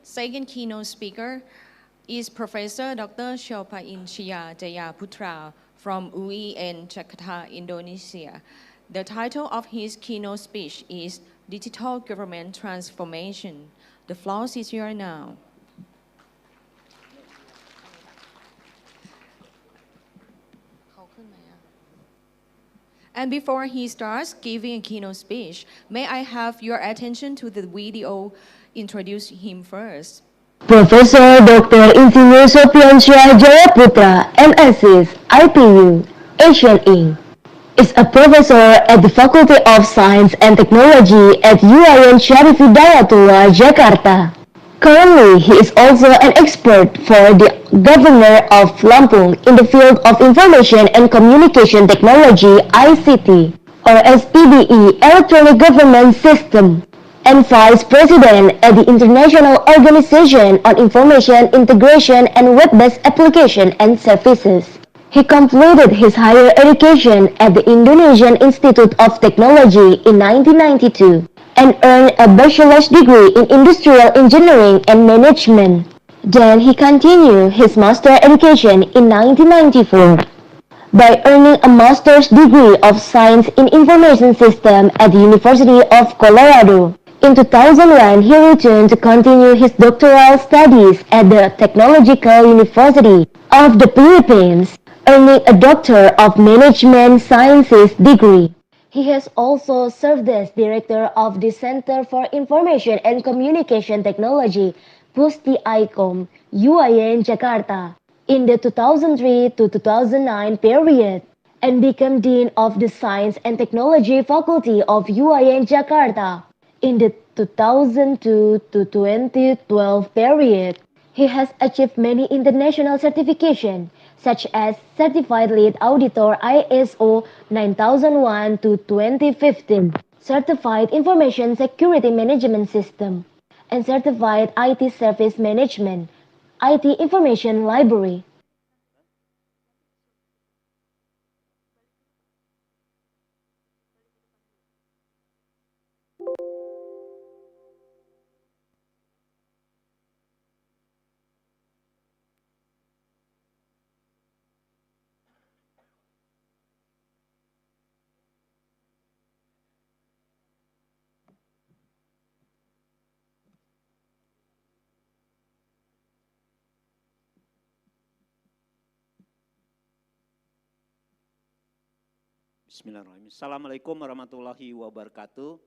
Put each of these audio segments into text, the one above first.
Second keynote speaker is Professor Dr. Shopain Shia Jayaputra from UI in Jakarta, Indonesia. The title of his keynote speech is Digital Government Transformation. The floor is yours now. And before he starts giving a keynote speech, may I have your attention to the video introduce him first. Profesor Dr. Insinyur Sofiansyah Jayaputra, MSc, IPU, Asian Inc. is a professor at the Faculty of Science and Technology at UIN Syarif Hidayatullah, Jakarta. Currently, he is also an expert for the Governor of Lampung in the field of Information and Communication Technology (ICT), or SPDE Electronic Government System, and Vice President at the International Organization on Information Integration and Web-based Application and Services. He completed his higher education at the Indonesian Institute of Technology in 1992 and earned a bachelor's degree in industrial engineering and management. Then he continued his master education in 1994 by earning a master's degree of science in information system at the University of Colorado. In 2001, he returned to continue his doctoral studies at the Technological University of the Philippines, earning a Doctor of Management Sciences degree. He has also served as director of the Center for Information and Communication Technology, Pusti ICOM, UIN Jakarta, in the 2003 to 2009 period, and became Dean of the Science and Technology Faculty of UIN Jakarta in the 2002 to 2012 period. He has achieved many international certifications, such as Certified Lead Auditor ISO 9001 to 2015, Certified Information Security Management System, and Certified IT Service Management, IT Information Library. Bismillahirrahmanirrahim. Assalamualaikum warahmatullahi wabarakatuh.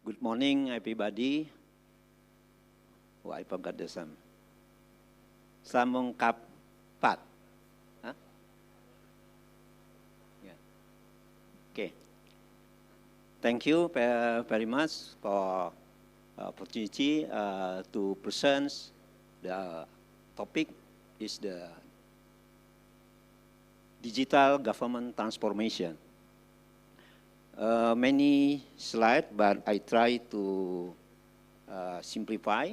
Good morning, everybody. Oh, I forgot the same. Samung kapat. Huh? Yeah. Okay. Thank you very much for opportunity to present the topic is the digital government transformation. Many slides, but I try to simplify.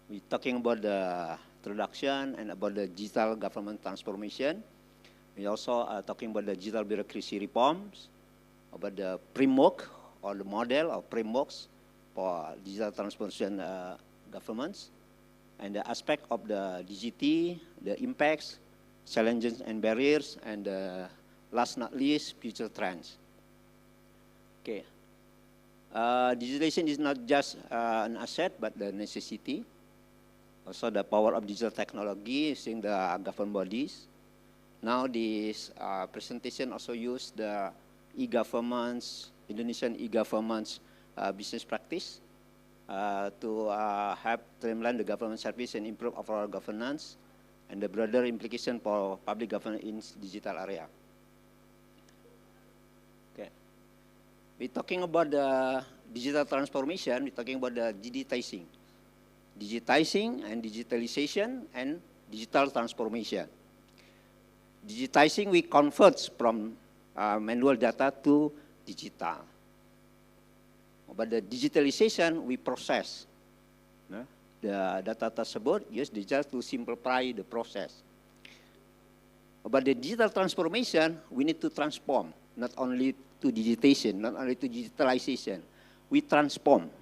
We're talking about the introduction and about the digital government transformation. We also are talking about the digital bureaucracy reforms, about the framework or the model of frameworks for digital transformation governments, and the aspect of the DGT, the impacts, challenges and barriers, and last not least, future trends. Okay. Digitalization is not just an asset, but the necessity. Also the power of digital technology using the government bodies. Now this presentation also use the e-governments, Indonesian e-governments business practice to help streamline the government service and improve overall governance and the broader implication for public governance in digital area. Okay. We're talking about the digital transformation, we're talking about the digitizing. Digitizing and digitalization and digital transformation. Digitizing, we convert from manual data to digital. But the digitalization, we process the data tersebut, use digital to simplify the process. But the digital transformation, we need to transform, not only to digitization, not only to digitalization. we transform.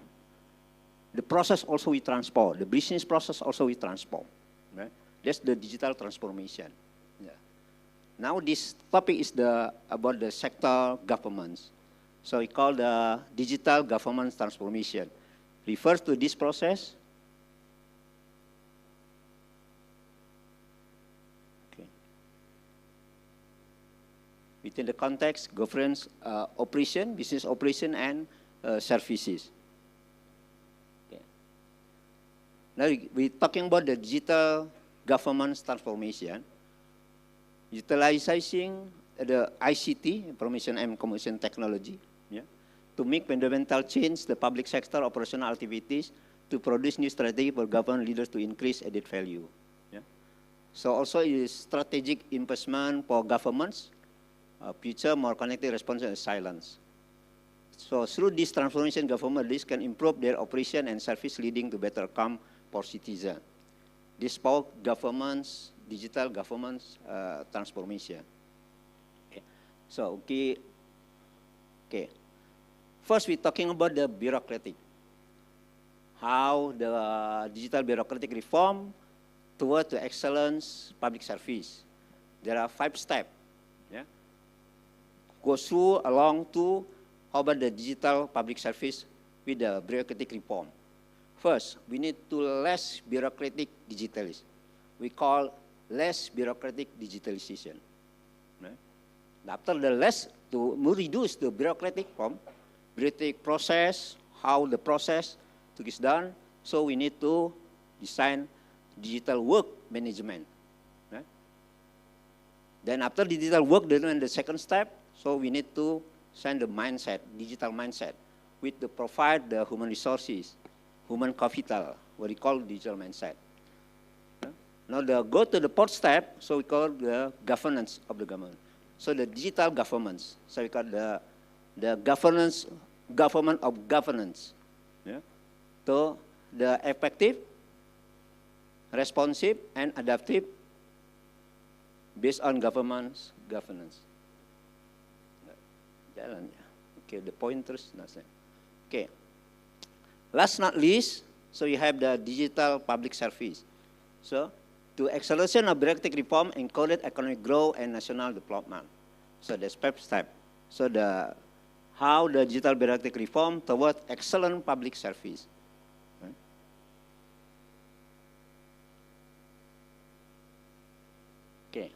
The process also we transform. The business process also we transform. Right? That's the digital transformation. Yeah. Now this topic is about the sector governments. So we call the digital government transformation. Refers to this process. Okay. Within the context, governance, operation, business operation, and services. Now we're talking about the digital government transformation, utilizing the ICT, information and communication technology, yeah, to make fundamental change the public sector operational activities to produce new strategy for government leaders to increase added value. Yeah. So also is strategic investment for governments, future more connected, responsive, and silence. So through this transformation, government leaders can improve their operation and service, leading to better outcome for citizens. This power government's digital government's transformation. Okay. So okay. First, we're talking about the bureaucratic. How the digital bureaucratic reform toward the excellence public service. There are 5 steps. Yeah. Go through along to how about the digital public service with the bureaucratic reform. First, we need to less bureaucratic digitalism. We call less bureaucratic digitalization. Right? After the less, to reduce the bureaucratic form, bureaucratic process, how the process is done, so we need to design digital work management. Right? Then after digital work, then the second step, so we need to send the mindset, digital mindset, with the provide the human resources, human capital, what we call digital mindset. Now go to the 4th step, so we call the governance of the government. So the digital governments, so we call the governance, government of governance. Yeah? So the effective, responsive, and adaptive based on governance. Jalan ya. Okay, the pointers. Okay. Last not least, so you have the digital public service. So, to acceleration of bureaucratic reform, encourage economic growth and national development. So that's 5th step. So how the digital bureaucratic reform toward excellent public service. Right? Okay.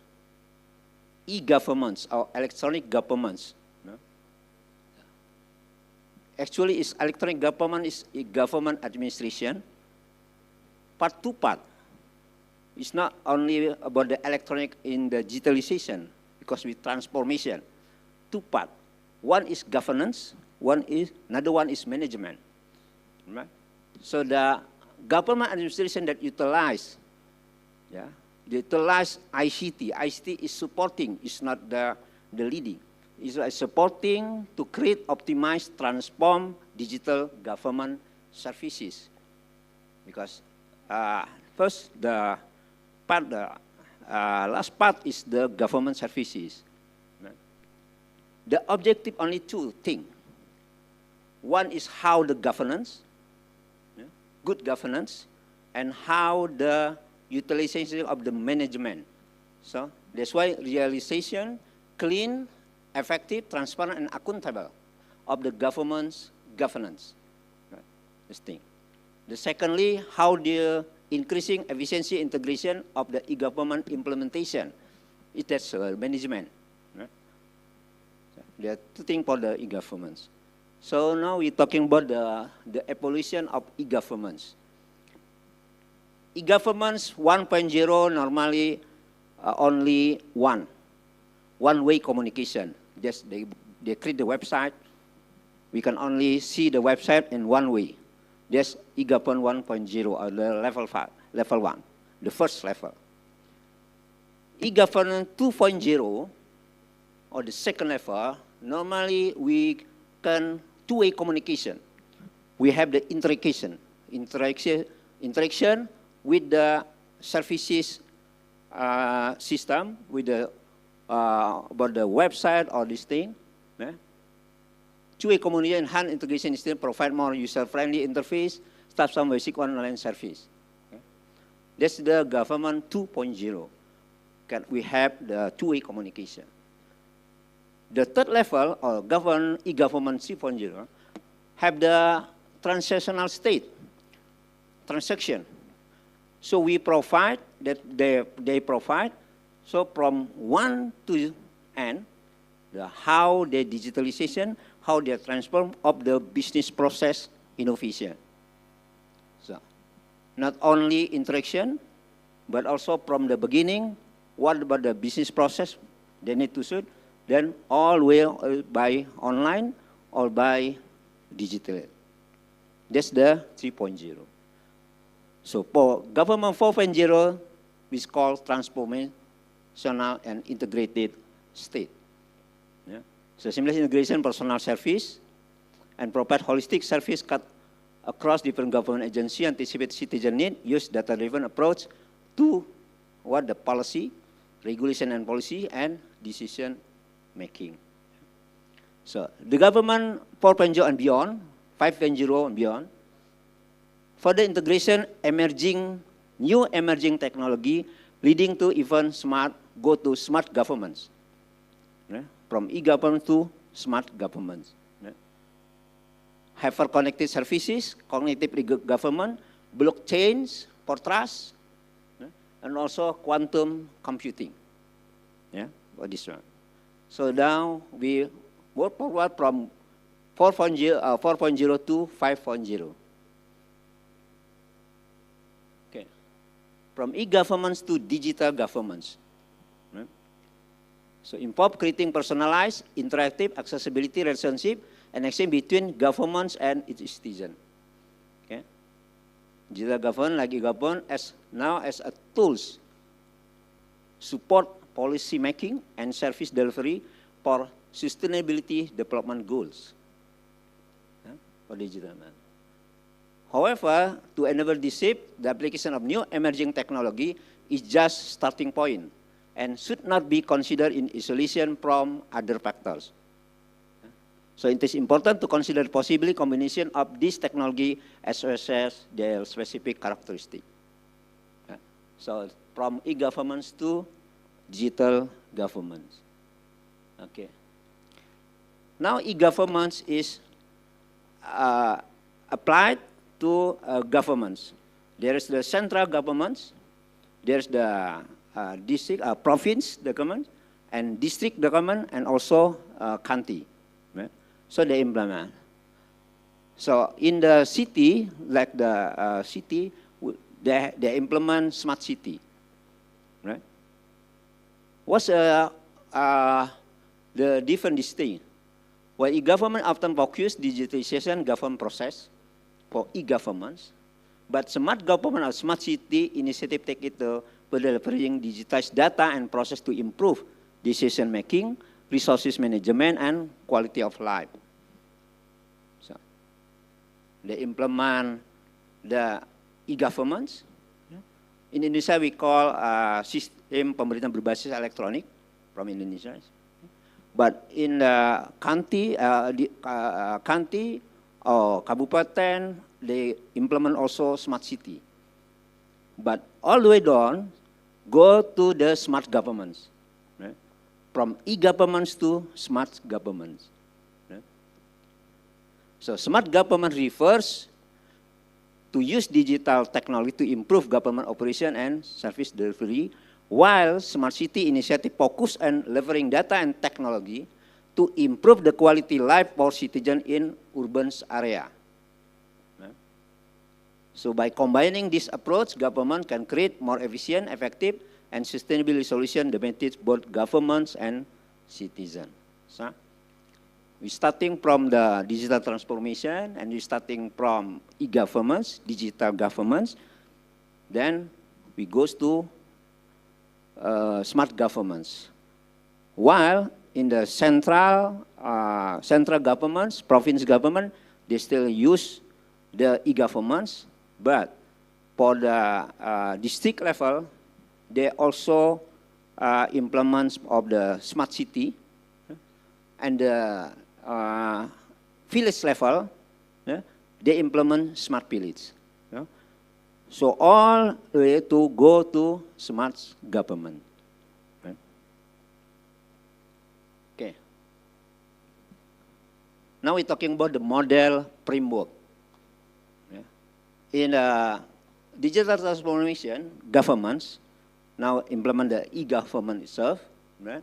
E-governments or electronic governments. Actually, electronic government is government administration. Part 2 part. It's not only about the electronic in the digitalization, because with transformation. 2 part. One is governance, another one is management. Right? So the government administration that utilize ICT. ICT is supporting, is not the leading. Is supporting to create, optimize, transform digital government services. Because first, the last part is the government services. Right? The objective only 2 things. One is how the governance, good governance, and how the utilization of the management. So that's why realization, clean, effective, transparent, and accountable of the government's governance. Right. This thing. The secondly, how the increasing efficiency integration of the e-government implementation. That's management. Right. There are 2 things for the e-governments. So now we're talking about the evolution of e-governments. E-governments 1.0 normally only one-way communication. Just they create the website. We can only see the website in one way. That's e-government 1.0 or the level 1, the first level. E-government 2.0 or the second level, normally we can 2-way communication. We have the interaction with the services system, with the about the website or this thing. two-way communication, hand integration still provide more user-friendly interface, start some basic online service. Okay. That's the government 2.0. We have the two-way communication. The third level, or e-government 3.0, have the transactional state, transaction. So we provide, that they provide, so from 1 to n, how the digitalization, how they transform of the business process innovation. So, not only interaction, but also from the beginning, what about the business process they need to suit, then all will by online or by digital. That's the 3.0. So for government 4.0 is called transformational and integrated state. Yeah. So seamless integration personal service and provide holistic service cut across different government agencies, anticipate citizen need, use data-driven approach to what the policy, regulation and policy, and decision making. So the government 4.0 and beyond, 5.0 and beyond, further integration new emerging technology leading to even go to smart governments. Yeah? From e-government to smart governments. Yeah? Hyper-connected services, cognitive government, blockchains for trust, yeah? And also quantum computing. Yeah, for this one. So now we work forward from 4.0 to 5.0. Okay. From e-governments to digital governments. Right? So involve creating personalized, interactive, accessibility relationship and exchange between governments and its citizens. Okay. Digital government like e-government as a tools support policy making and service delivery for sustainability development goals. For digital man. However, to enable this shift, the application of new emerging technology is just starting point and should not be considered in isolation from other factors. So it is important to consider possibly combination of this technology as well as their specific characteristic. So from e-governments to digital governments. Okay. Now e-governments is applied to governments. There is the central governments, there's the district, province government, and district government, and also county. Right? So they implement. So in the city, like the city, they implement smart city. Right? What's the different distinct? While e-government often focus digitalization government process for e-governments, but smart government or smart city initiative take it to delivering digitized data and process to improve decision making, resources management, and quality of life. So, they implement the e-governments. In Indonesia, we call sistem pemerintahan berbasis elektronik from Indonesia. But in the county, county or kabupaten, they implement also smart city. But all the way down, go to the smart governments. Right? From e-governments to smart governments. Right? So smart government refers to use digital technology to improve government operation and service delivery, while Smart City initiative focus on leveraging data and technology to improve the quality life for citizens in urban area. So by combining this approach, government can create more efficient, effective, and sustainable solution that benefits both governments and citizens. So, we're starting from the digital transformation, and we're starting from e-governments, digital governments. Then we goes to smart governments. While in the central governments, province government, they still use the e-governments, but for the district level, they also implement of the smart city, and the village level, yeah, they implement smart village. Yeah. So all the way to go to smart government. Right? Okay. Now we're talking about the model framework. Yeah. In digital transformation, governments now implement the e-government itself. Right?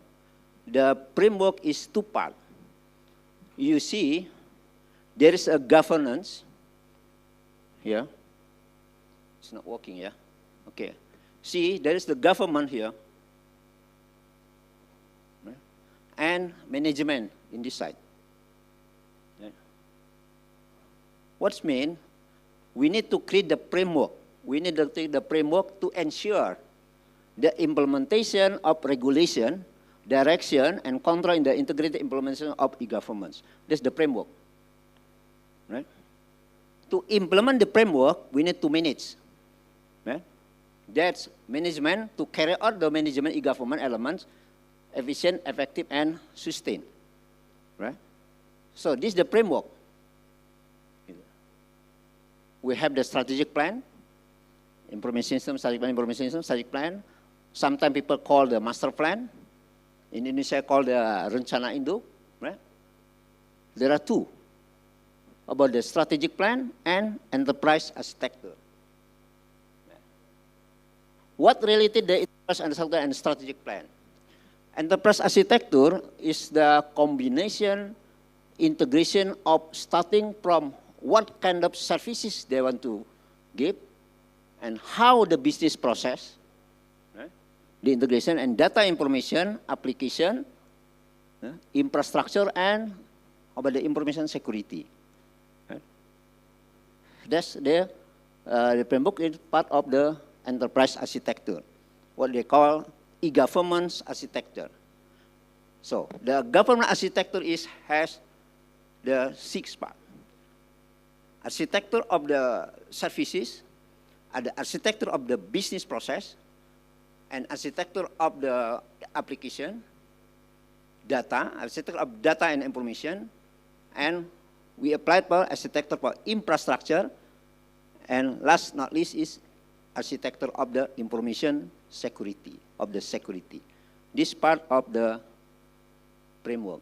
The framework is two parts. You see, there is a governance here. It's not working, yeah? Okay. See, there is the government here. Right? And management in this side. Yeah. What's mean? We need to create the framework. We need to create the framework to ensure the implementation of regulation, direction, and control in the integrated implementation of e-governments. That's the framework. Right? To implement the framework, we need to manage. Right? That's management to carry out the management e-government elements, efficient, effective, and sustained. Right? So this is the framework. We have the strategic plan, information system, strategic plan. Sometimes people call the master plan. In Indonesia, called the Rencana Induk. Right? There are two, about the strategic plan and enterprise architecture. What related the enterprise architecture and strategic plan? Enterprise architecture is the combination, integration of starting from what kind of services they want to give and how the business process, right? The integration and data information, application, infrastructure, and about the information security. Right? That's the framework is part of the enterprise architecture, what they call e-government architecture. So the government architecture has the 6 parts. Architecture of the services, the architecture of the business process, and architecture of the application, data, architecture of data and information, and we applied for architecture for infrastructure, and last not least is architecture of the information security, of the security. This part of the framework,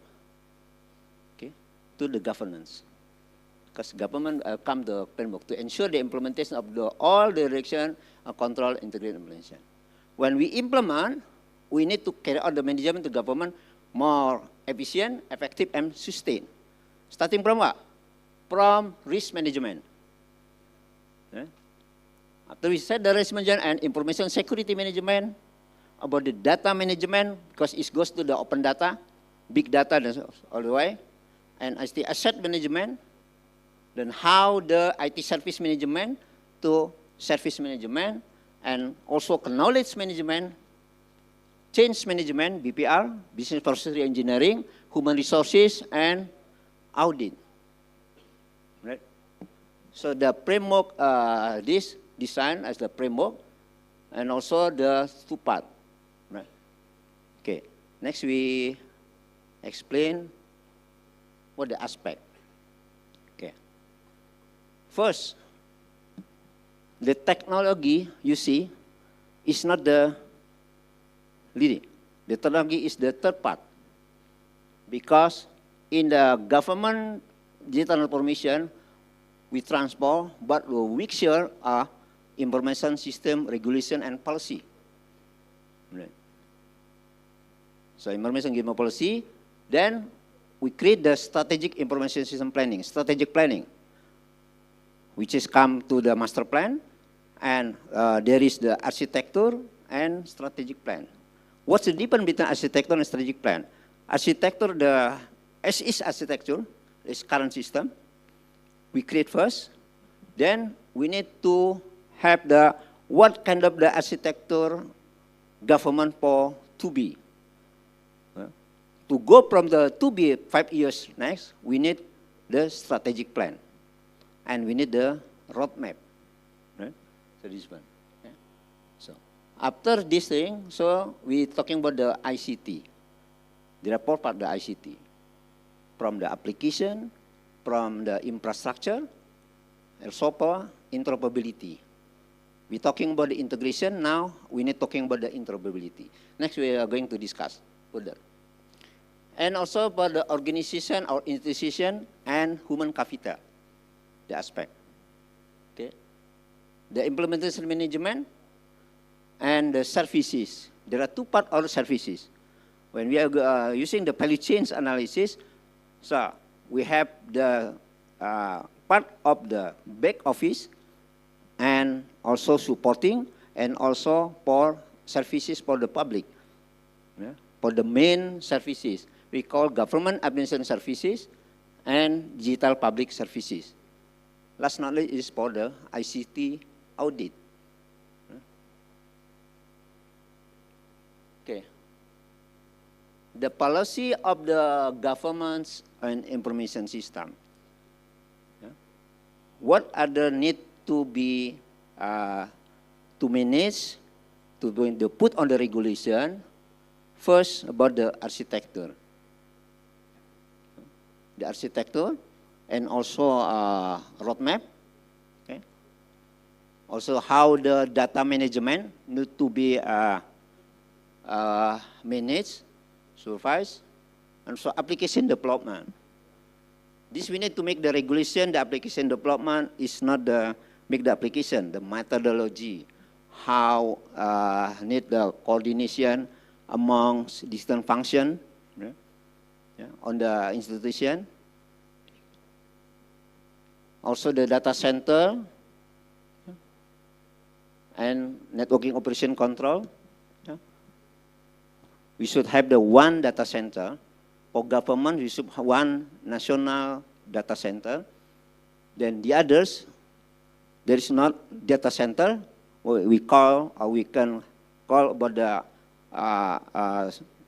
okay, to the governance. Because government come the framework to ensure the implementation of all the direction, control, integrated implementation. When we implement, we need to carry out the management to government more efficient, effective, and sustained. Starting from what? From risk management. Yeah. After we set the risk management and information security management, about the data management, because it goes to the open data, big data, all the way, and as the asset management, then how the IT service management to service management, and also knowledge management, change management, BPR, business process engineering, human resources, and audit. Right? So the framework, this design as the framework, and also the 2 part. Right? Okay. Next we explain what the aspect. Okay. First, the technology you see is not the leading. The technology is the 3rd part. Because in the government digital transformation, we transform, but we mixture information system, regulation, and policy. Right. So information given policy, then we create the strategic information system planning, strategic planning, which is come to the master plan, and there is the architecture and strategic plan. What's the difference between architecture and strategic plan? Architecture, the as-is architecture is current system. We create first, then we need to have the what kind of the architecture government for to be. To go from the to be 5 years next, we need the strategic plan, and we need the roadmap. Right? So this one. Yeah. So after this thing, so we talking about the ICT. There are 4 parts of the ICT, from the application, from the infrastructure, also for interoperability. We're talking about the integration, now we need talking about the interoperability. Next we are going to discuss further. And also for the organization or institution and human capital, the aspect. Okay. The implementation management and the services. There are two parts of the services. When we are using the value chain analysis, so we have the part of the back office and also supporting and also for services for the public. Yeah. For the main services, we call government administration services and digital public services. Last not least is for the ICT audit. Okay. The policy of the government's and information system. Yeah. What are the need to be to manage, to put on the regulation? First, about the architecture. The architecture and also roadmap. Okay. Also, how the data management need to be managed, supervised, and so application development. This we need to make the regulation, the application development is not the make the application, the methodology, how need the coordination among different function on the institution. Also the data center and networking operation control. We should have the one data center. For government, we should have one national data center. Then the others, there is not data center. We call, or we can call about the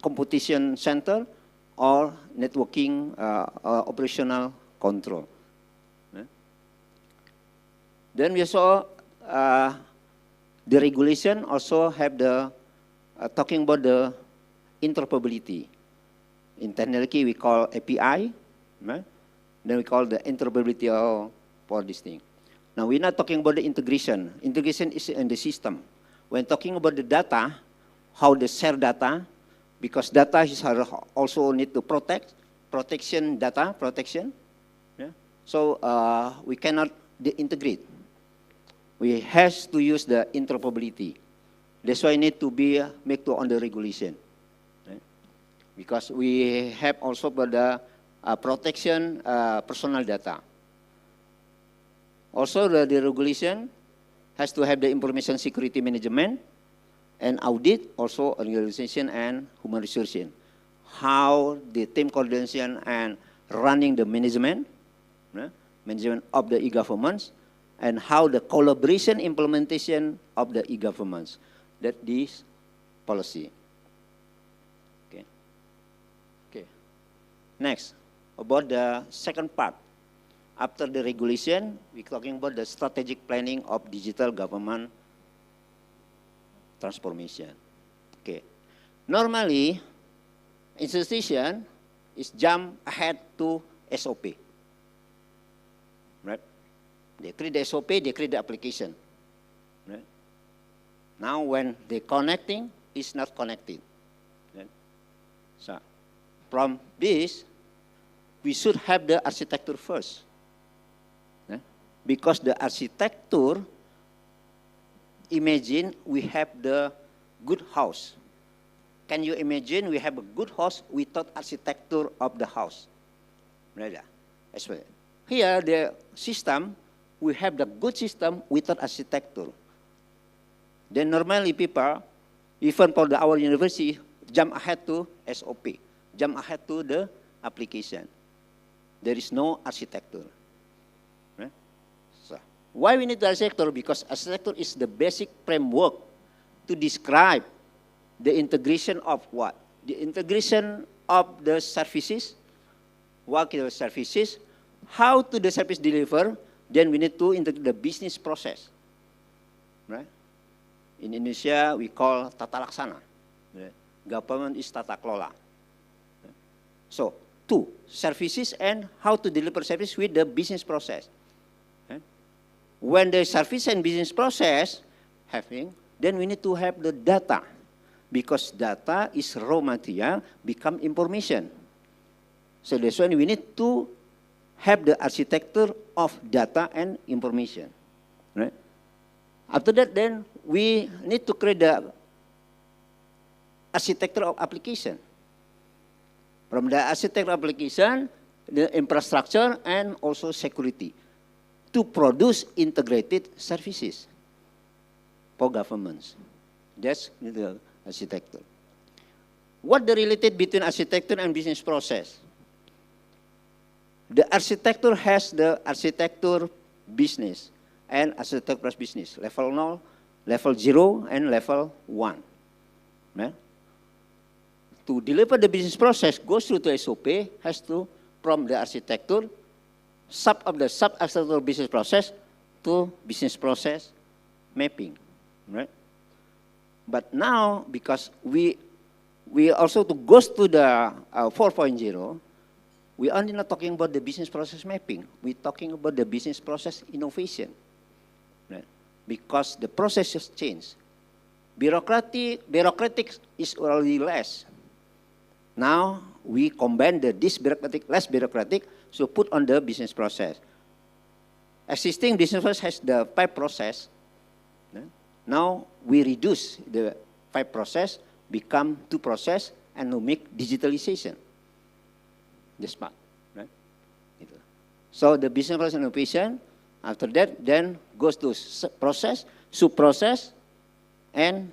competition center or networking operational control. Then we saw the regulation also have the talking about the interoperability. Internally we call API, right? Then we call the interoperability for this thing. Now we're not talking about the integration. Integration is in the system. When talking about the data, how they share data, because data is also need to protect, protection data, protection. Yeah? So we cannot integrate. We has to use the interoperability. That's why need to be make to on the regulation. Right? Because we have also for the protection personal data. Also the regulation has to have the information security management and audit, also organization and human resources. How the team coordination and running the management, management of the e-governments, and how the collaboration implementation of the e-governments. That this policy. Okay. Okay. Next, about the second part. After the regulation, we're talking about the strategic planning of digital government transformation. Okay. Normally, institution is jump ahead to SOP. Right? They create the SOP, they create the application. Right? Now when they connecting, it's not connected. Right? So from this, we should have the architecture first. Right? Because the architecture, imagine we have the good house. Can you imagine we have a good house without architecture of the house? Right? As well. Here the system, we have the good system without architecture. Then normally people, even for our university, jump ahead to SOP, jump ahead to the application. There is no architecture. Right? So, why we need the architecture? Because architecture is the basic framework to describe the integration of what? The integration of the services, what are the services, how to the service deliver, then we need to integrate the business process. Right? In Indonesia, we call tata laksana. Right? Government is tata kelola. So, two, services and how to deliver service with the business process. When the service and business process having, then we need to have the data, because data is raw material, become information. So that's why we need to have the architecture of data and information. Right? After that, then we need to create the architecture of application. From the architecture application, the infrastructure and also security, to produce integrated services for governments. That's the architecture. What the related between architecture and business process? The architecture has the architecture business and architecture plus business, level 0, level 0, and level 1. Right? To deliver the business process, goes through the SOP, has to, from the architecture, sub-architecture business process to business process mapping. Right? But now, because we also to goes to the 4.0, we are not talking about the business process mapping. We're talking about the business process innovation. Right? Because the process has changed. Bureaucratic is already less. Now we combine this bureaucratic, less bureaucratic, so put on the business process. Existing business process has the 5 process. Now we reduce the 5 process, become 2 process, and we make digitalization. This part, right? So the business process innovation, after that, then goes to process, sub-process, and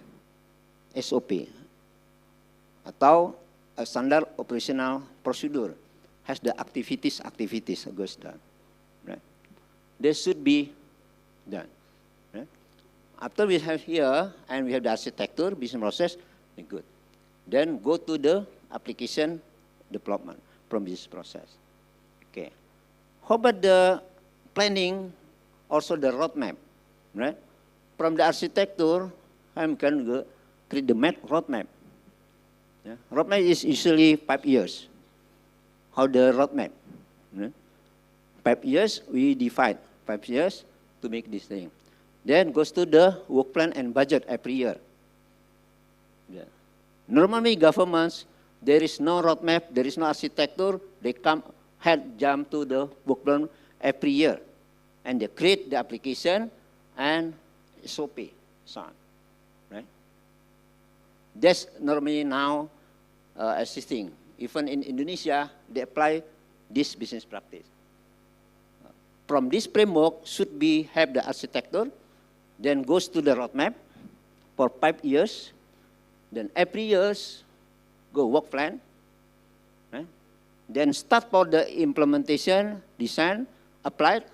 SOP. Atau a standard operational procedure has the activities goes down. Right? This should be done. Right? After we have here, and we have the architecture, business process, good. Then go to the application development from business process. Okay. How about the planning, also the roadmap, right? From the architecture, I can go create the roadmap. Yeah. Roadmap is usually 5 years. How the roadmap? Right? 5 years, we divide 5 years to make this thing. Then goes to the work plan and budget every year. Yeah. Normally governments, there is no roadmap, there is no architecture, they jump to the work plan every year. And they create the application and SOP, so on. Right? That's normally now existing. Even in Indonesia, they apply this business practice. From this framework should be have the architecture, then goes to the roadmap for 5 years, then every years go work plan, right? Then start for the implementation, design, applied,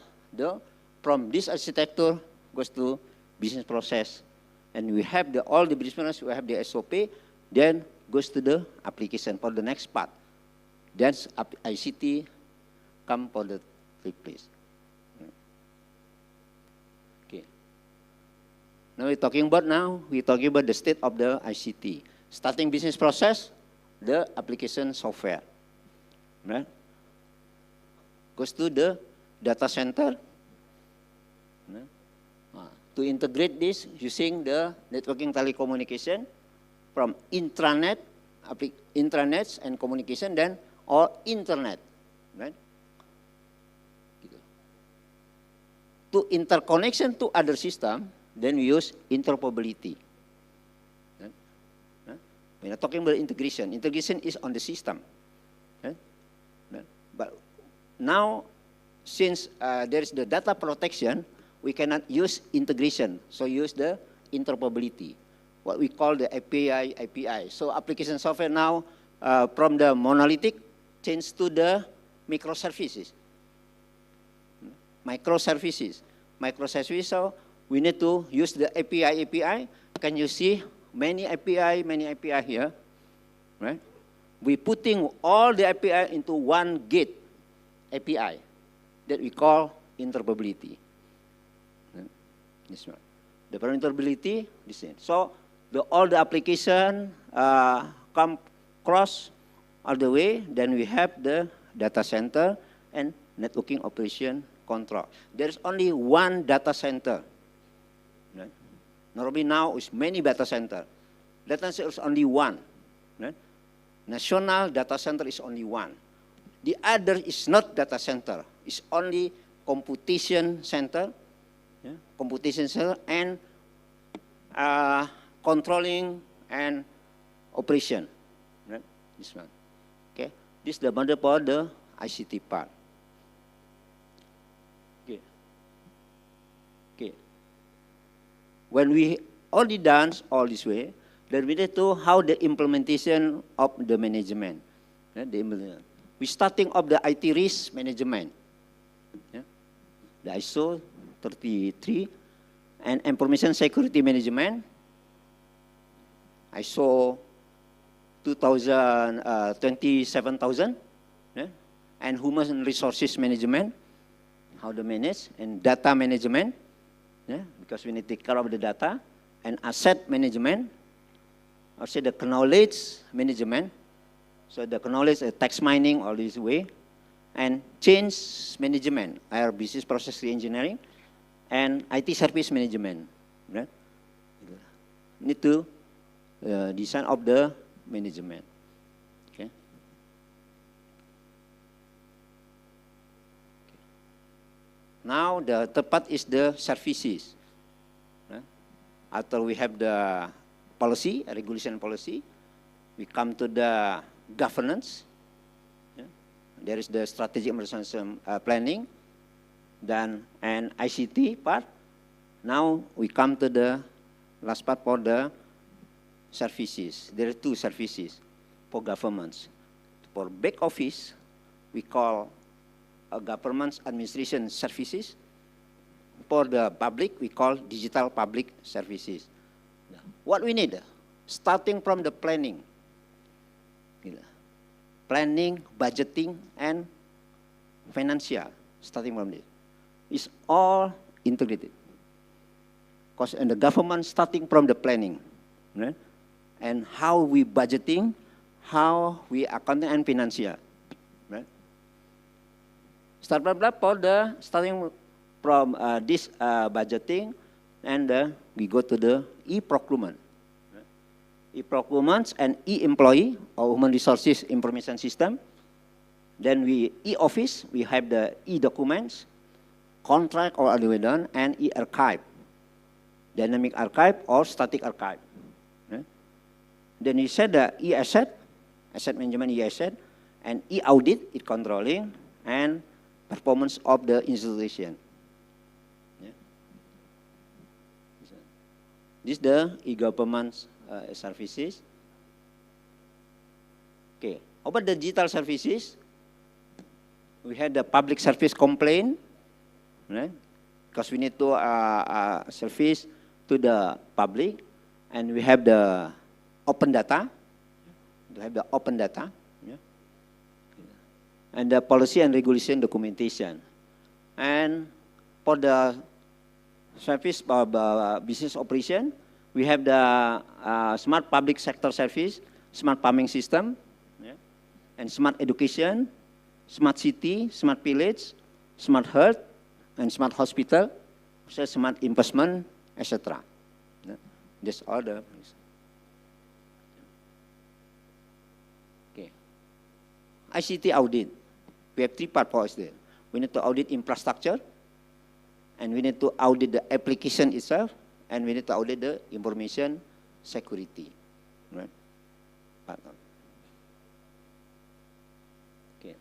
from this architecture goes to business process. And we have all the business process, we have the SOP, then goes to the application for the next part. Then ICT come for the take place. Okay. Now we're talking about the state of the ICT. Starting business process, the application software. Right? Goes to the data center. Right? To integrate this using the networking telecommunication from intranets and communication, then or internet. Right? To interconnection to other system, then we use interoperability. We're not talking about integration. Integration is on the system. Okay? But now, since there is the data protection, we cannot use integration. So use the interoperability, what we call the API. So application software now, from the monolithic, change to the microservices. Microservices, so we need to use the API. Can you see many API here, right? We putting all the API into one gate API that we call interoperability. This one, the interoperability, this thing. So all the application come cross all the way. Then we have the data center and networking operation control. There is only one data center. Right? Normally now is many data center. Data center is only one. Right? National data center is only one. The other is not data center. It's only computation center, computation center and controlling and operation. Right? This one. Okay. This is the model for the ICT part. Okay. Okay. When we already done all this way, then we need to how the implementation of the management. We starting of the IT risk management. Yeah. The ISO 33 and information security management. ISO 27000, yeah? And human resources management, how to manage, and data management, yeah? Because we need to take care of the data, and asset management, also the knowledge management, so the knowledge, tax mining, all this way, and change management, our business process engineering, and IT service management, right? Need to design of the management. Okay. Now the third part is the services. After we have the policy, regulation policy, we come to the governance. There is the strategic emergency planning, then and ICT part. Now we come to the last part for the services. There are two services for governments. For back office, we call government administration services. For the public, we call digital public services. What we need, starting from the planning. Planning, budgeting, and financial, starting from this. It's all integrated. Because in the government, starting from the planning, right? And how we budgeting, how we accounting and financial, right? Start from that for the starting from this budgeting, and we go to the e-procurement. E-procurement and e-employee or human resources information system. Then we e-office, we have the e-documents, contract or other way done, and e-archive, dynamic archive or static archive. Then you said the e-asset, asset management e-asset, and e-audit, e-controlling, and performance of the institution. This is the e-government services. Okay, about the digital services, we had the public service complaint, right? Because we need to service to the public, and we have the open data. We have the open data, yeah? And the policy and regulation documentation. And for the service business operation, we have the smart public sector service, smart farming system, yeah? And smart education, smart city, smart village, smart health, and smart hospital, so smart investment, etc. Yeah? This all the. Okay. ICT audit. We have three parts for us there. We need to audit infrastructure, and we need to audit the application itself, and we need to audit the information security. Right? Okay.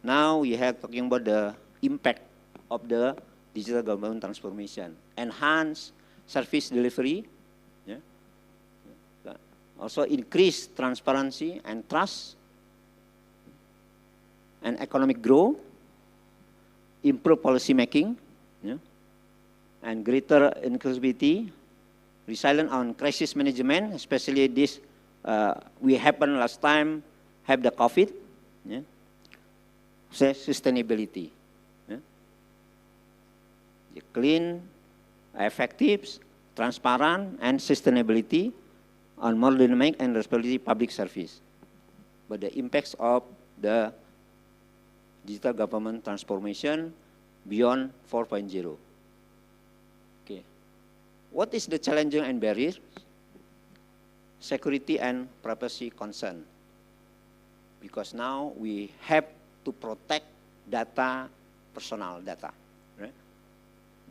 Now we have talking about the impact of the digital government transformation. Enhance service delivery. Yeah? Also increase transparency and trust. And economic growth. Improve policy making. Yeah? And greater inclusivity, resilient on crisis management, especially this, we happened last time, have the COVID, yeah? Sustainability. Yeah? Clean, effective, transparent, and sustainability on more dynamic and responsibility public service. about the impacts of the digital government transformation beyond 4.0. Okay. What is the challenge and barriers? Security and privacy concern. Because now we have to protect data, personal data, right?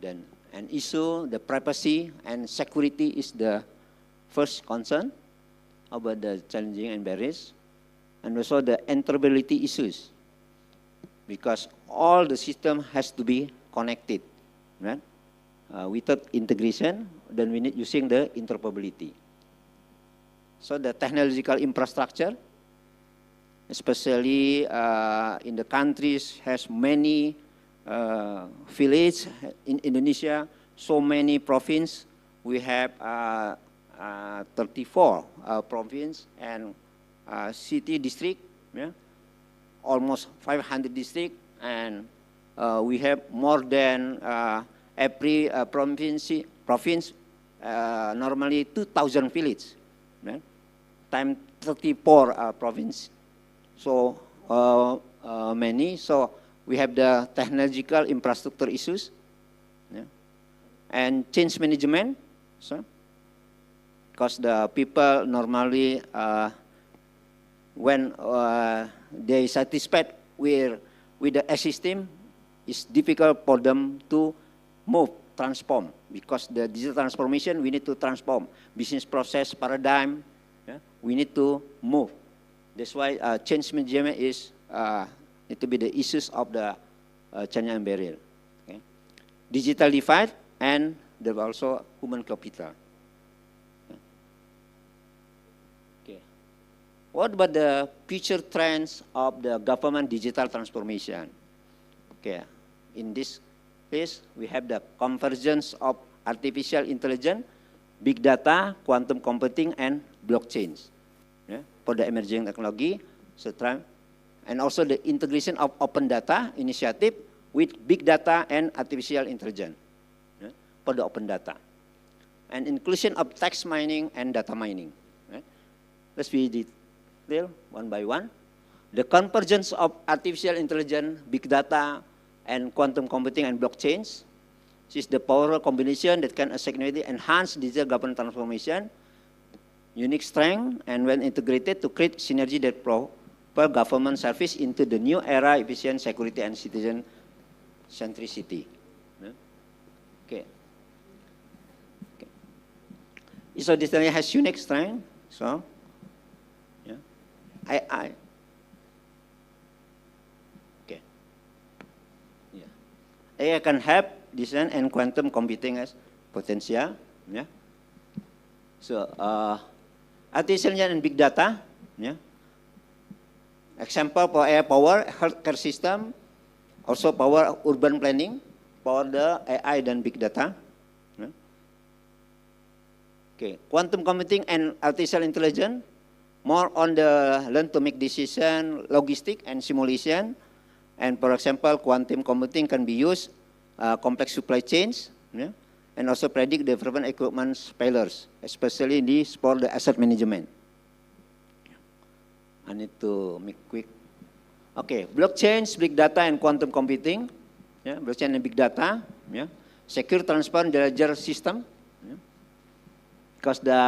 Then an issue, the privacy and security is the first concern about the challenging and barriers, and also the interoperability issues, because all the system has to be connected, right? Without integration, then we need using the interoperability. So the technological infrastructure, especially in the countries, has many villages. In Indonesia, so many provinces. We have 34 province and city district, yeah? Almost 500 district, and we have more than every province normally 2,000 villages, right? Time 34 province. So many. So we have the technological infrastructure issues, yeah? And change management. So because the people normally when they satisfied with the system, it's difficult for them to move, transform, because the digital transformation, we need to transform business process paradigm. Yeah? We need to move. That's why change management is need to be the issues of the challenge and barrier. Okay? Digital divide and there also human capital. Okay. What about the future trends of the government digital transformation? Okay. In this case, we have the convergence of artificial intelligence, big data, quantum computing, and blockchains, yeah, for the emerging technology, etc. And also the integration of open data initiative with big data and artificial intelligence, yeah, for the open data. And inclusion of text mining and data mining. Right? Let's be detailed one by one. The convergence of artificial intelligence, big data, and quantum computing and blockchains. This is the powerful combination that can significantly enhance digital government transformation, unique strength, and when integrated to create synergy that propel government service into the new era, efficient, security, and citizen centricity. Okay. Okay. So this area has unique strength. So, yeah, I. Okay. Yeah, AI can help design and quantum computing as potential. Yeah. So, artificial intelligence and big data. Yeah. Example for AI power healthcare system, also power urban planning, power the AI dan big data. Yeah. Okay, quantum computing and artificial intelligence, more on the learn to make decision, logistic and simulation. And for example, quantum computing can be used complex supply chains, yeah, and also predict development equipment failures, especially for the asset management. I need to make quick. Okay, blockchains, big data, and quantum computing. Yeah, blockchain and big data. Yeah, secure, transparent, ledger system. Yeah. Because the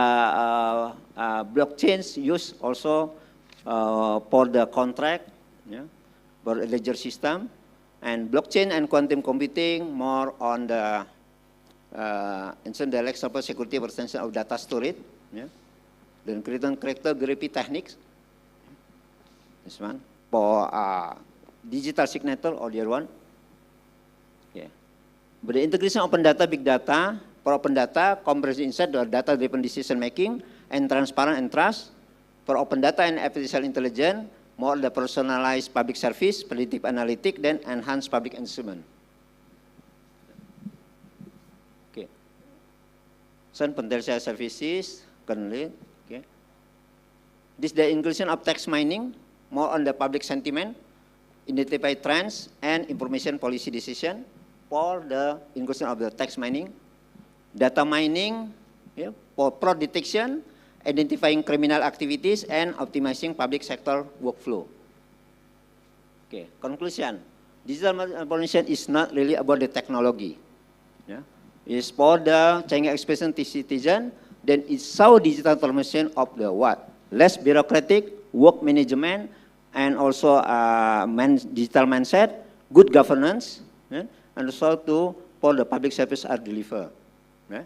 blockchains use also for the contract, yeah, for the ledger system, and blockchain and quantum computing more on the instant direct security extension of data storage. Yeah, then cryptography techniques. This one for digital signature or the other one. Yeah. But the integration of open data, big data, for open data, comprehensive insight or data-driven decision making, and transparent and trust. For open data and artificial intelligence, more the personalized public service, predictive analytics, then enhanced public engagement. Okay. Some potential services, currently. Okay. This is the inclusion of text mining, more on the public sentiment, identify trends and information policy decision for the inclusion of the text mining, data mining, yeah, for fraud detection identifying criminal activities, and optimizing public sector workflow. Okay, conclusion. Digital transformation is not really about the technology. Yeah? It's for the changing expectation to citizen, then it's how digital transformation of the what? Less bureaucratic, work management, and also digital mindset, good governance, yeah? And also for the public service are delivered. Yeah?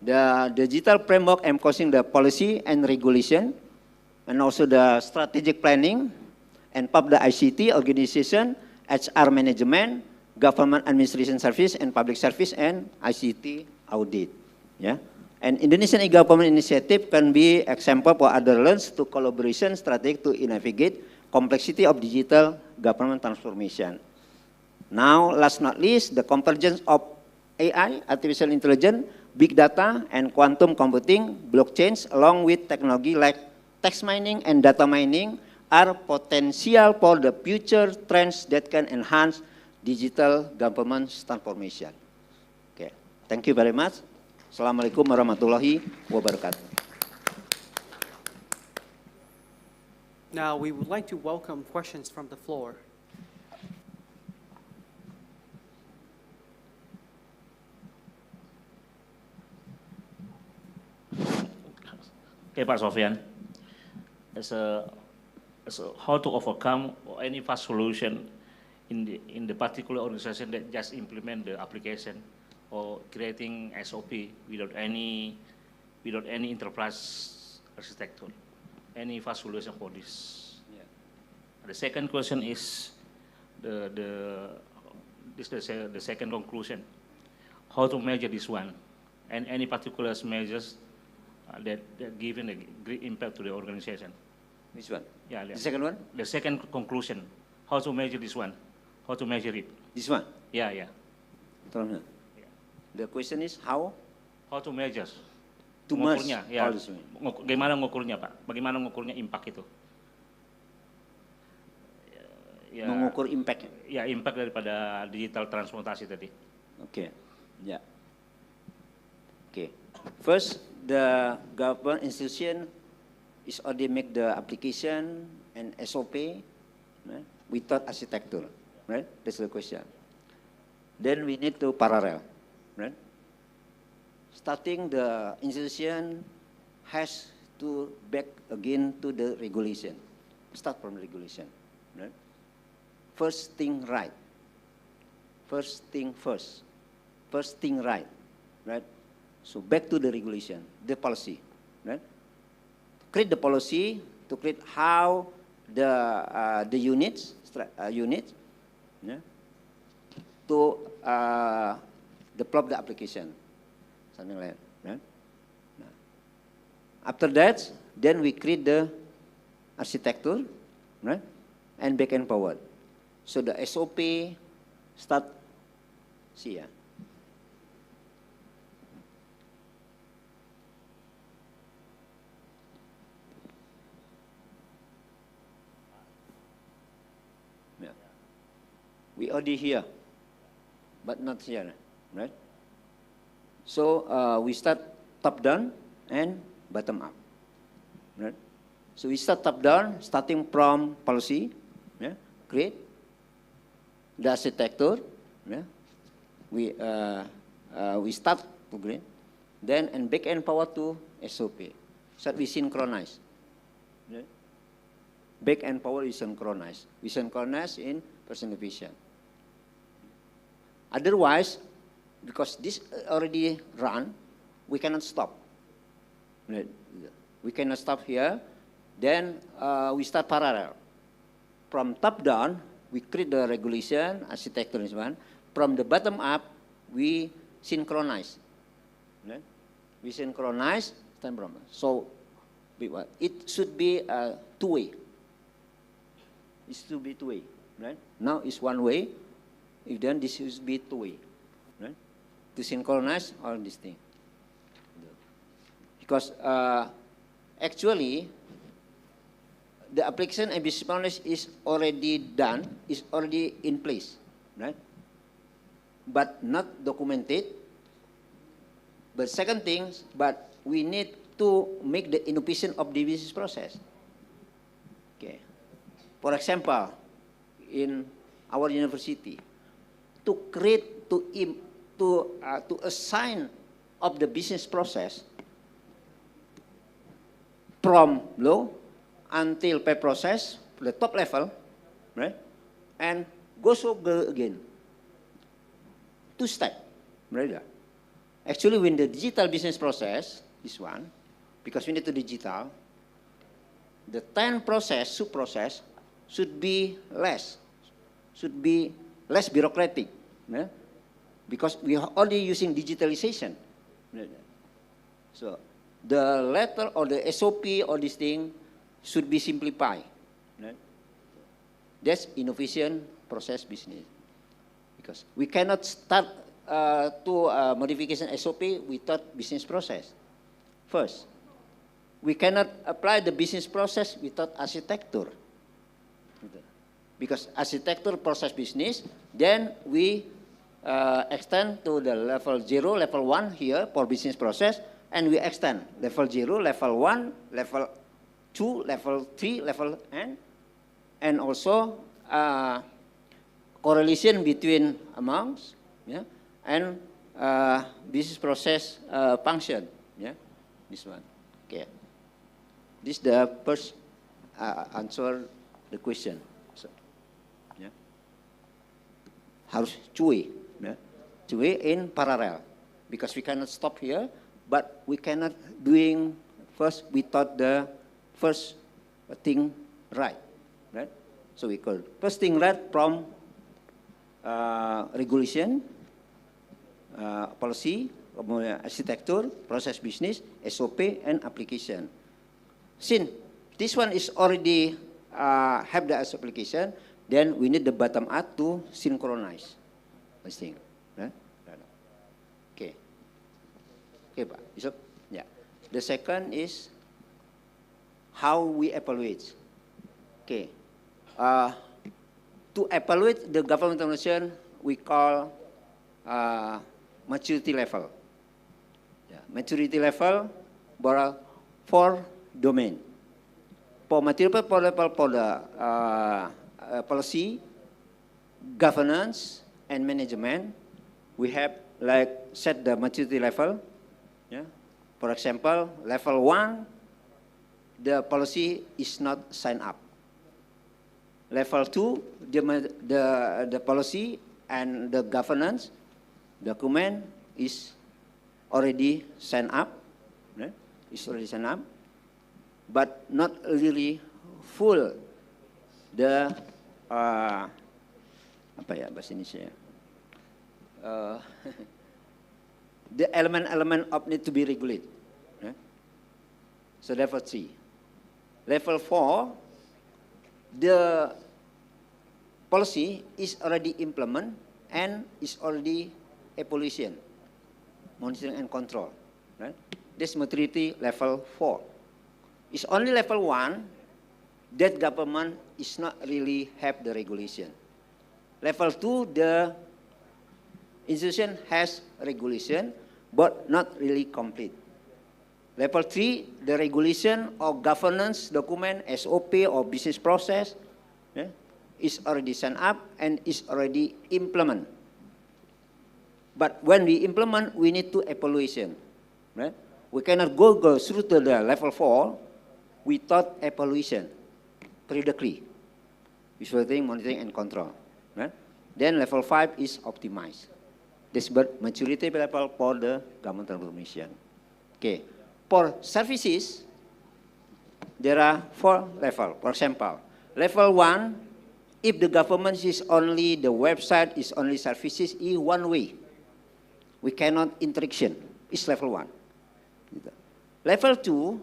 The digital framework encompassing the policy and regulation, and also the strategic planning, and public ICT organization, HR management, government administration service, and public service, and ICT audit. Yeah? And Indonesian e-government initiative can be example for other lands to collaboration strategy to navigate complexity of digital government transformation. Now, last not least, the convergence of AI, artificial intelligence, big data, and quantum computing, blockchains, along with technology like text mining and data mining, are potential for the future trends that can enhance digital government transformation. Okay, thank you very much. Assalamualaikum warahmatullahi wabarakatuh. Now we would like to welcome questions from the floor. Okay, Pak Sofyan, how to overcome any fast solution in the particular organization that just implement the application or creating SOP without any enterprise architecture? Any fast solution for this? Yeah. The second question is the second conclusion. How to measure this one, and any particular measures that given a great impact to the organization. Which one? Yeah, The second one? The second conclusion. How to measure this one? How to measure it? This one? Yeah. Yeah. The question is how? How to measure? To Ngukurnya, measure. ya. All this way. Bagaimana ngukurnya, Pak? Bagaimana ngukurnya impact itu? Ya, Mengukur impact. Ya, impact daripada digital transformasi tadi. Okay. Yeah. Okay. First, the government institution is already make the application and SOP, right, without architecture, right? That's the question. Then we need to parallel, right? Starting the institution has to back again to the regulation. Start from regulation, right? First thing right. First thing first. First thing right, right? So back to the regulation, the policy, right? Create the policy to create how the units, yeah, to develop the application, something like that, right? After that, then we create the architecture, right, and back and forward. So the SOP start, see, yeah. We already here, but not here, right? So we start top down and bottom up, right? So we start top down, starting from policy, yeah, create the architecture, yeah. We start to create, then and back and power to SOP. So we synchronize, right? Back and power is synchronized. We synchronize in personification. Otherwise, because this already run, we cannot stop. Right? We cannot stop here. Then we start parallel. From top down, we create the regulation, architecture is one. From the bottom up, we synchronize. Right? We synchronize. So it should be two-way. It should be two-way. Right? Now it's one way. If then this should be two-way, right? To synchronize all these things. Because actually, the application and business knowledge is already done, is already in place, right? But not documented. But second thing, but we need to make the innovation of the business process. Okay. For example, in our university, to create, to assign of the business process from low until pay process, the top level, right? And goes over again. 2 steps, right? Actually, when the digital business process, this one, because we need to digital, the 10 process, sub-process, should be less bureaucratic, yeah? Because we are already using digitalization. So the letter or the SOP or this thing should be simplified. Right? That's innovation process business. Because we cannot start to modification SOP without business process. First, we cannot apply the business process without architecture. Because architecture process business, then we extend to the level 0, level 1 here for business process, and we extend level 0, level 1, level 2, level 3, level N, and also correlation between amounts, yeah, and business process function, yeah, this one. Okay, this is the first answer the question. So, yeah, harus cuy, yeah, cuy in parallel, because we cannot stop here, but we cannot doing first without the first thing right, right? So we call first thing right from regulation, policy, architecture, process business, SOP, and application. Since this one is already have the application, then we need the bottom up to synchronize this thing. Right? Okay. Okay, Pak. Yusuf? Yeah. The second is how we evaluate. Okay. To evaluate the government organization, we call maturity level. Yeah. Maturity level for domain. For maturity level for the policy, governance, and management, we have like set the maturity level. Yeah. For example, level 1, the policy is not signed up. Level 2, the policy and the governance document is already signed up, right? Is already signed up, but not really full the apa ya bahasa Indonesia? The element of need to be regulated. Right? So level 3. Level 4, the policy is already implemented and is already evaluation, monitoring and control. Right? This maturity level 4. It's only level 1 that government is not really have the regulation. Level 2, the institution has regulation, but not really complete. Level 3, the regulation or governance document, SOP or business process, yeah, is already signed up and is already implemented. But when we implement, we need to evaluation. Right? We cannot go through to the level 4 without evaluation periodically. Visualizing, monitoring, and control. Right? Then level 5 is optimized. This is maturity level for the government transformation. Okay. For services, there are 4 levels. For example, level 1, if the government is only, the website is only services, is one way. We cannot interaction. It's level 1. Level 2,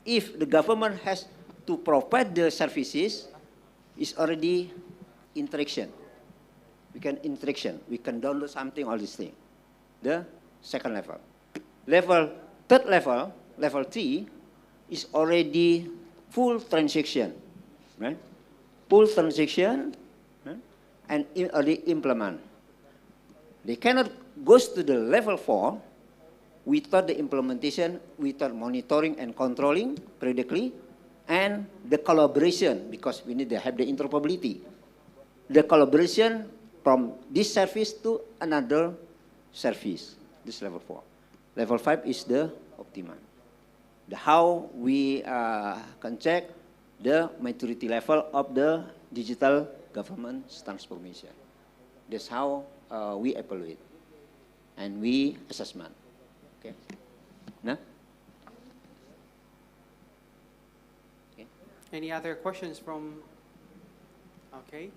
if the government has to provide the services, is already interaction. We can interaction. We can download something, all these things. The second level. Third level, level 3, is already full transaction. Right? Full transaction, right? And already implement. They cannot go to the level 4 without the implementation, without monitoring and controlling periodically, and the collaboration, because we need to have the interoperability. The collaboration from this service to another service, this level 4. Level 5 is the optimum. The how we can check the maturity level of the digital government transformation. That's how we evaluate and we assessment. Okay. No? Okay. Any other questions from? Okay.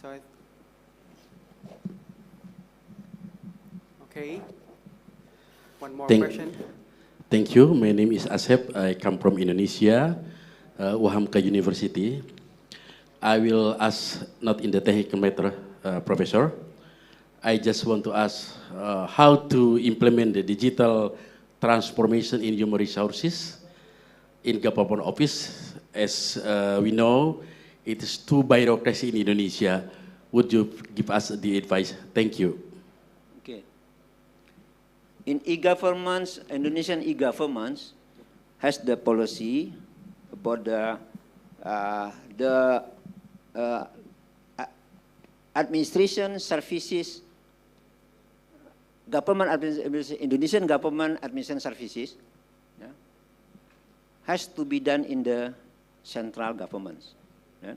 So. Okay. One more question. Thank you. My name is Asep. I come from Indonesia, Wahamka University. I will ask, not in the technical matter, Professor. I just want to ask how to implement the digital transformation in human resources in government office. As we know, it is too bureaucracy in Indonesia. Would you give us the advice? Thank you. Okay. In e-governments, Indonesian e-governments has the policy about the administration services, Indonesian government administration services, yeah, has to be done in the central governments. Yeah.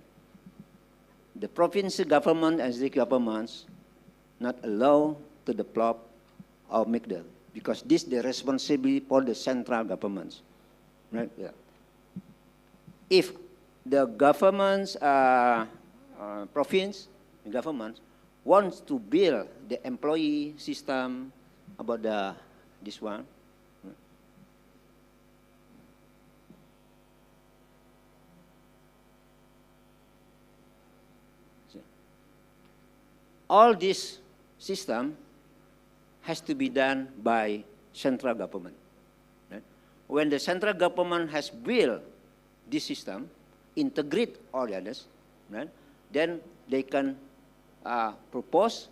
The provincial government and state governments not allowed to develop or make them, because this is the responsibility for the central governments. Right? Yeah. If the governments, province government wants to build the employee system about this one, all this system has to be done by central government. Right? When the central government has built this system, integrate all the others, right? Then they can propose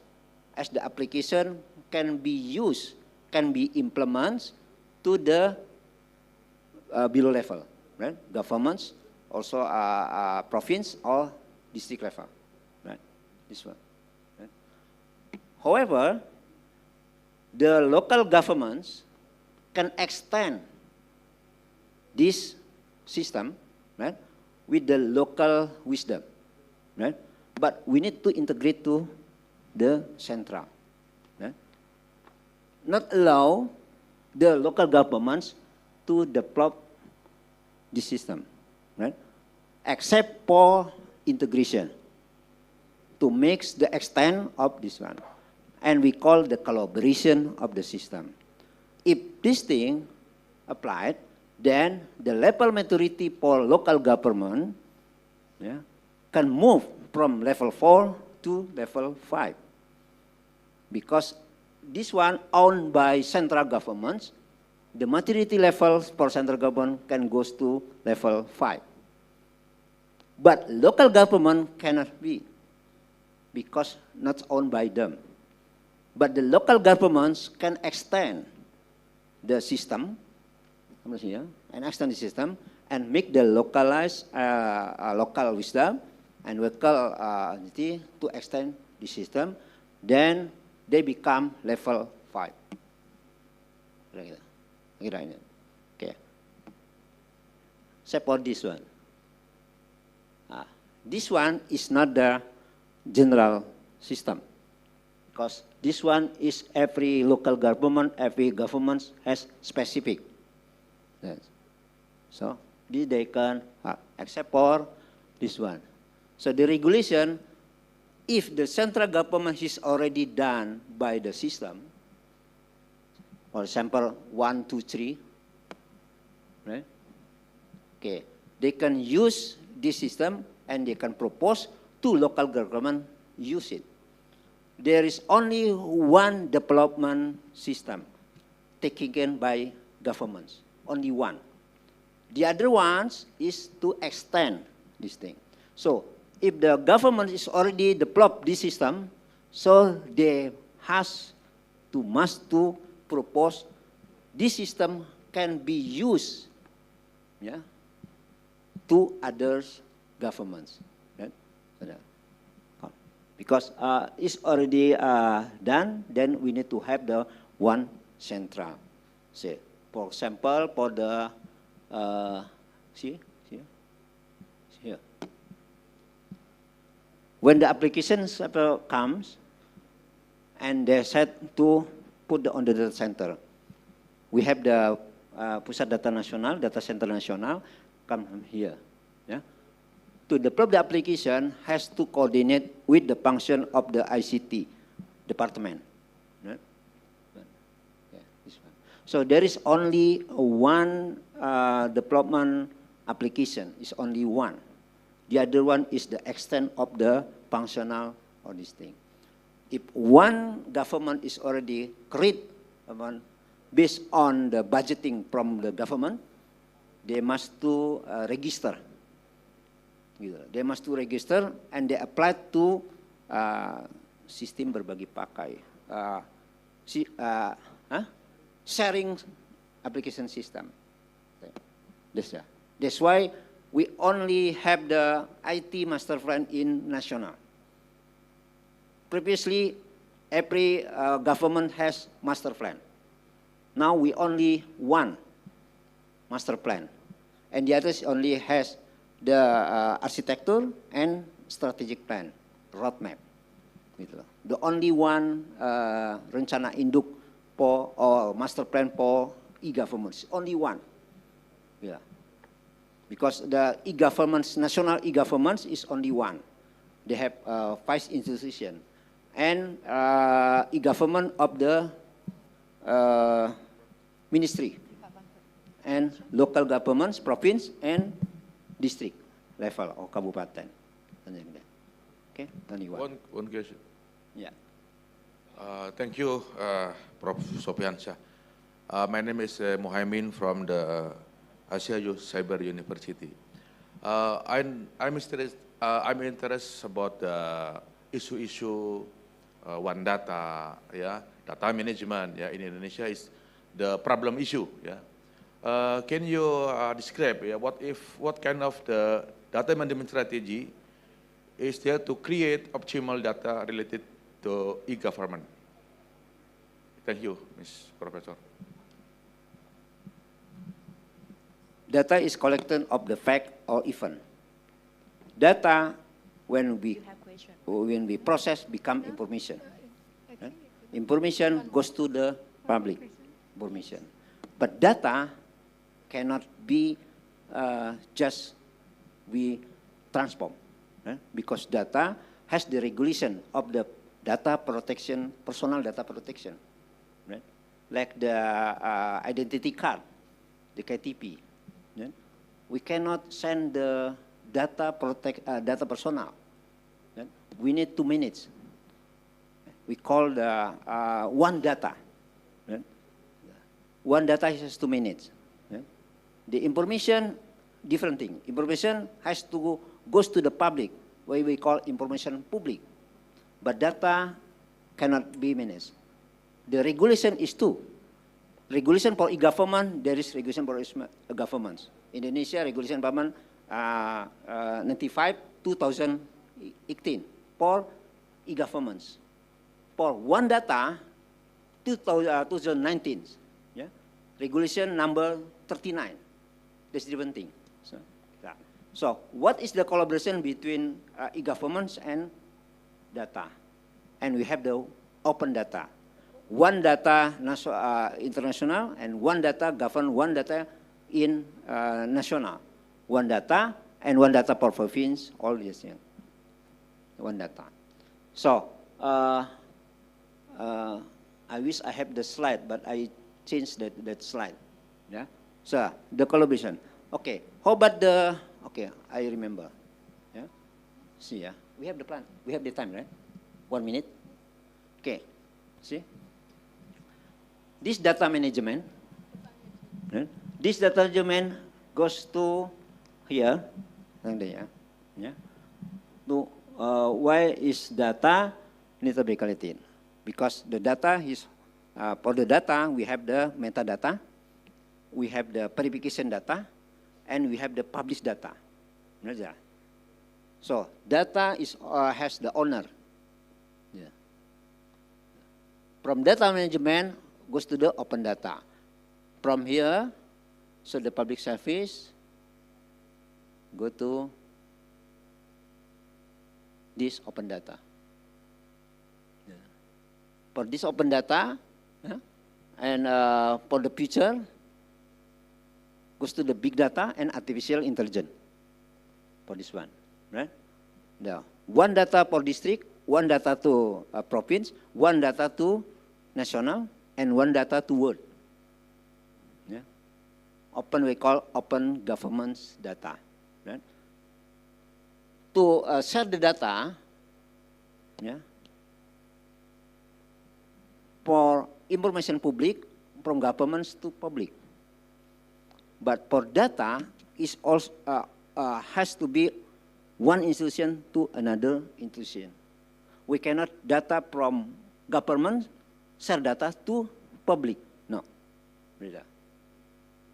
as the application can be used, can be implemented to the below level, right? Governments, also province or district level, right? This one. Right? However, the local governments can extend this system, right, with the local wisdom, right? But we need to integrate to the central, right? Not allow the local governments to develop this system, right? Except for integration, to make the extent of this one. And we call the collaboration of the system. If this thing applied, then the level maturity for local government, yeah, can move from level 4 to level 5. Because this one owned by central governments, the maturity levels for central government can go to level 5. But local government cannot be, because not owned by them. But the local governments can extend the system, and extend the system, and make the localized local wisdom and local entity to extend the system. Then they become level 5. Okay. Except for this one. This one is not the general system, because this one is every local government, every government has specific. Yes. So they can except for this one. So the regulation, if the central government is already done by the system, for example, 1, 2, 3, right? Okay, they can use this system and they can propose to local government use it. There is only one development system taken by governments, only one. The other ones is to extend this thing. So if the government is already developed this system, so they must to propose this system can be used, yeah, to others governments. Right? Because it's already done, then we need to have the one central. Say, for example, for the see here. When the application comes, and they said to put on the data center, we have the Pusat Data Nasional, Data Center Nasional, come from here. Yeah? To develop the application has to coordinate with the function of the ICT department. Right? Yeah, this one. So there is only one development application, is only one. The other one is the extent of the functional of this thing. If one government is already create based on the budgeting from the government, they must to register. They must to register and they apply to sistem berbagi pakai, sharing application system. That's why we only have the IT master plan in national. Previously, every government has master plan. Now we only one master plan, and the others only has the architecture and strategic plan, roadmap. The only one rencana induk for or master plan for e-governments, only one. Yeah. Because the e-governments, national e-governments is only one. They have 5 institutions. And e-government of the ministry. And local governments, province and district level or kabupaten. Okay, only one. One question. Yeah. Thank you, Prof. Sopiansyah. My name is Mohaimin from the Asia Youth Cyber University. I'm interested about the issue one data, yeah, data management, yeah, in Indonesia is the problem issue, yeah. Can you describe, yeah, what kind of the data management strategy is there to create optimal data related to e-government? Thank you, Ms. Professor. Data is collection of the fact or event. Data, when we process, become information. Right? Information goes to the public information. But data cannot be just we transform. Right? Because data has the regulation of the data protection, personal data protection. Right? Like the identity card, the KTP. Yeah? We cannot send the data personal. Yeah? We need 2 minutes. We call the one data. Yeah? One data has 2 minutes. Yeah? The information, different thing. Information has to goes to the public, what we call information public. But data cannot be managed. The regulation is 2. Regulation for e-government, there is regulation for governments. Indonesia regulation government 95/2018 for e-governments. For one data 2019, yeah, regulation number 39. That's different thing. So what is the collaboration between e-governments and data? And we have the open data. One data international and one data govern, one data in national. One data and one data per province, all this thing. One data. So I wish I have the slide, but I changed that slide. Yeah. So the collaboration. Okay. How about the? Okay, I remember. Yeah. See, yeah. We have the plan. We have the time, right? 1 minute. Okay. See. This data management, right? This data management goes to here, yeah. To why is data need to be collected? Because the data is For the data, we have the metadata, we have the verification data, and we have the published data. So data has the owner. Yeah. From data management goes to the open data. From here, so the public service go to this open data. Yeah. For this open data, yeah, and for the future, goes to the big data and artificial intelligence. For this one, right? Now, one data per district, one data to province, one data to national, and one data to world. Yeah. Open, we call open governance data. Right? To share the data, yeah, for information public, from governments to public. But for data, is also has to be one institution to another institution. We cannot data from government share data to public. No,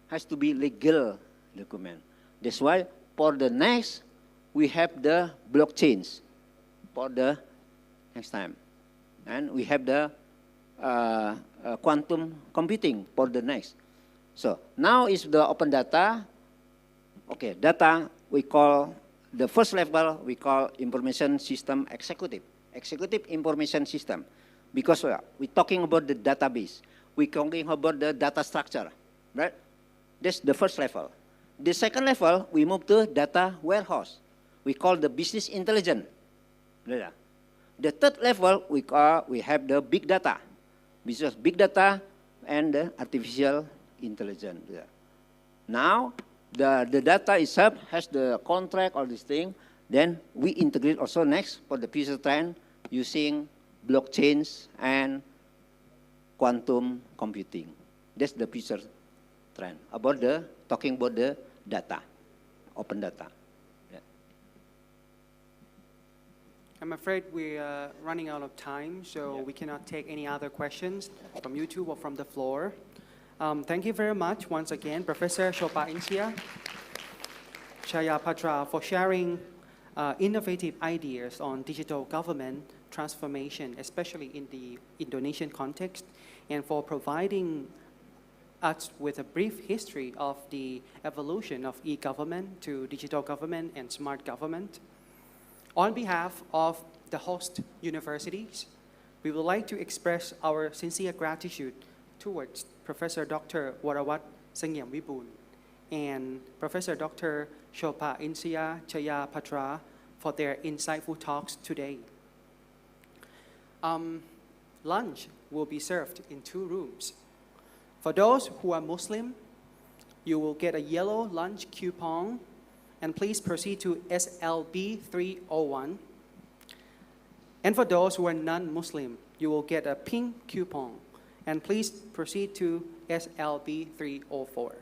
has to be legal document. That's why for the next we have the blockchains for the next time, and we have the quantum computing for the next. So now is the open data. Okay, data we call the first level we call information system executive information system, because we're talking about the database, we're talking about the data structure, right? That's the first level. The second level we move to data warehouse, we call the business intelligence. The third level we have the big data, business big data and the artificial intelligence. Now the data itself has the contract or this thing, then we integrate also next for the future trend using blockchains and quantum computing. That's the future trend about the talking about the data, open data. Yeah. I'm afraid we are running out of time, so we cannot take any other questions from YouTube or from the floor. Thank you very much once again, Professor Chopha Insia Jayapatra, for sharing innovative ideas on digital government transformation, especially in the Indonesian context, and for providing us with a brief history of the evolution of e-government to digital government and smart government. On behalf of the host universities, we would like to express our sincere gratitude towards Professor Dr. Warawat Sengnyam-Wibun and Professor Dr. Chopha Insia Jayapatra for their insightful talks today. Lunch will be served in 2 rooms. For those who are Muslim, you will get a yellow lunch coupon, and please proceed to SLB 301. And for those who are non-Muslim, you will get a pink coupon, and please proceed to SLB 304.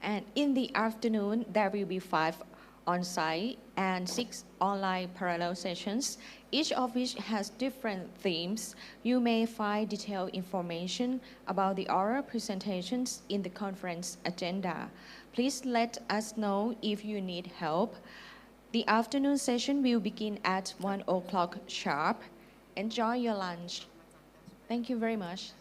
And in the afternoon, there will be 5 on-site and 6 online parallel sessions, each of which has different themes. You may find detailed information about the oral presentations in the conference agenda. Please let us know if you need help. The afternoon session will begin at 1 o'clock sharp. Enjoy your lunch. Thank you very much.